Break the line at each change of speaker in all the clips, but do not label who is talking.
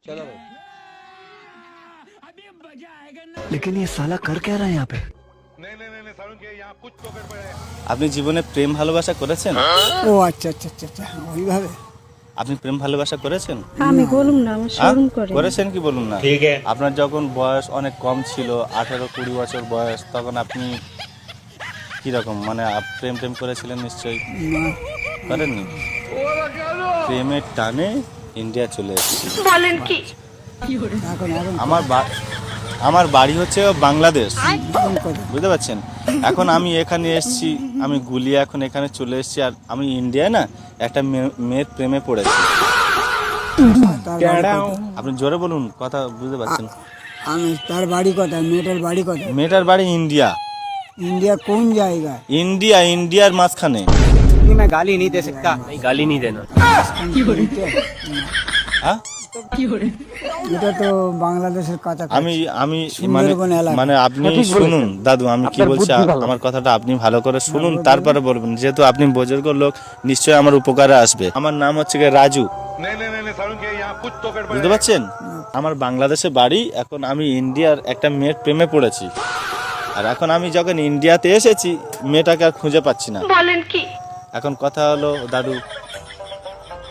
चलो भाई।
लेकिन ये साला कर क्या रहा है यहाँ पे?
আপনি জীবনে প্রেম ভালোবাসা করেছেন?
ও আচ্ছা আচ্ছা আচ্ছা আচ্ছা ওইভাবে
আপনি প্রেম ভালোবাসা করেছেন?
আমি বলুম না, আমার শরম করে।
করেছেন কি বলুন না? আপনার যখন বয়স অনেক কম ছিল, 18-20 বছর বয়স, তখন আপনি কিরকম মানে প্রেম টেম করেছিলেন নিশ্চয়ই? করেননি? প্রেমের টানে ইন্ডিয়া চলে এসেছি।
বলেন কি?
এখন এখন
আমার বাড়ি হচ্ছে বাংলাদেশ,
এখন কথা
বুঝতে পারছেন? এখন আমি এখানে এসেছি, আমি গুলিয়ে এখন এখানে চলে এসেছি, আর আমি ইন্ডিয়ায় না একটা মেয়ের প্রেমে পড়েছি।
তার বাড়ি কথা।
আপনি জোরে বলুন, কথা বুঝতে পারছেন?
আমি তার বাড়ি কথা, মেয়েটার বাড়ি কথা।
মেয়েটার বাড়ি ইন্ডিয়া।
ইন্ডিয়া কোন জায়গায়?
ইন্ডিয়ার মাঝখানে।
मैं गाली नहीं दे सकता। नहीं, गाली नहीं देना।
হ্যাঁ?
এটা তো বাংলাদেশের কাছাকাছি।
আমি মানে
সুন্দরবন এলাকা।
মানে আপনি শুনুন দাদু, আমি কি বলছি আমার কথাটা আপনি ভালো করে শুনুন, তারপরে বলবেন। যেহেতু আপনি বুজুর্গ লোক, নিশ্চয়ই আমার উপকারে আসবে। আমার নাম হচ্ছে রাজু, বুঝতে পারছেন? আমার বাংলাদেশে বাড়ি, এখন আমি ইন্ডিয়ার একটা মেয়ের প্রেমে পড়েছি। আর এখন আমি যখন ইন্ডিয়াতে এসেছি, মেয়েটাকে আর খুঁজে পাচ্ছি না।
বলেন কি?
এখন কথা হলো দাদু,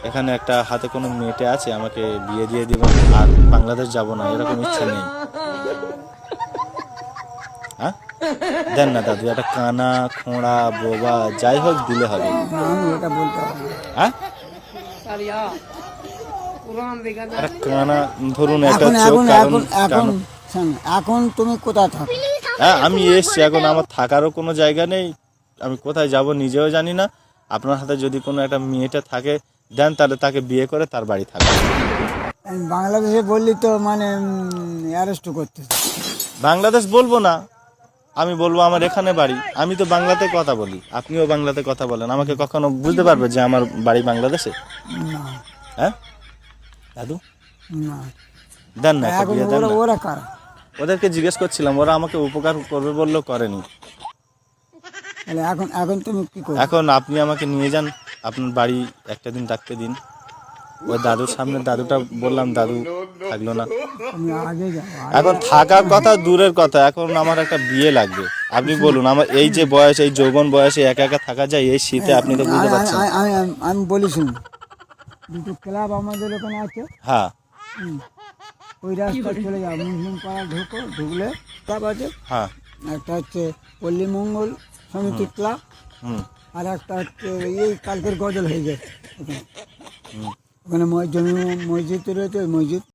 এখানে একটা হাতে কোনো মেয়েটে আছে, আমাকে বিয়ে দিয়ে দিবেন, আর বাংলাদেশ যাব না এরকম ইচ্ছা নেই। হ্যাঁ, দেন না দাদু, একটা কানা খোঁড়া বোবা যাই হোক দিলে হবে।
না, আমি এটা বলতে পারবো না।
হ্যাঁ, একটা কানা ধরুন, একটা
এখন
চোখ
এখন
কারণ
এখন এখন শোন, এখন তুমি কোথায় থাকো?
হ্যাঁ, আমি এসছি, এখন আমার থাকারও কোনো জায়গা নেই, আমি কোথায় যাব নিজেও জানি না। আপনার হাতে যদি কোনো একটা মেয়েটা থাকে দেন, তাহলে তাকে বিয়ে করে তার বাড়ি থাকবে।
আমি বাংলাদেশে বললি তো মানে অ্যারেস্ট করতে।
বাংলাদেশ বলবো না, আমি বলবো আমার এখানে বাড়ি। আমি তো বাংলাতে কথা বলি, আপনিও বাংলাতে কথা বলেন, আমাকে কখনো বুঝতে পারবে যে আমার বাড়ি বাংলাদেশে?
না
হ্যাঁ দাদু,
না,
দেন না একটা
এখন
বিয়ে দেন
ওরা
না।
ওরা কারা?
ওদেরকে জিজ্ঞেস করছিলাম, ওরা আমাকে উপকার করবে বললেও করেনি।
তাহলে এখন এখন তুমি কি করবে?
এখন আপনি আমাকে নিয়ে যান আপনার বাড়ি, একটা দিন থাকতে দিন। ওই দাদুর সামনে, দাদুটা বললাম, দাদু থাকলো না।
তুমি আগে যাও।
এখন থাকার কথা দূরের কথা, এখন আমার একটা বিয়ে লাগবে। আপনি বলুন, আমার এই যে বয়স, এই যৌবন বয়সে একা একা থাকা যায় এই শীতে? আপনি তো বুঝতে পারছেন।
আমি বলি শুনুন, দুটো ক্লাব আমাদের ওখানে আছে।
হ্যাঁ
ওই রাস্তা চলে যাও, মুসলিম পাড়া ঢুকলে ক্লাব আছে।
হ্যাঁ।
একটা হচ্ছে পল্লী মঙ্গল সমিতি ক্লাব,
হুম।
আর একটা হচ্ছে এই কালকের গজল হয়ে যায় ওখানে। ওখানে জমি মসজিদ রয়েছে, ওই মসজিদ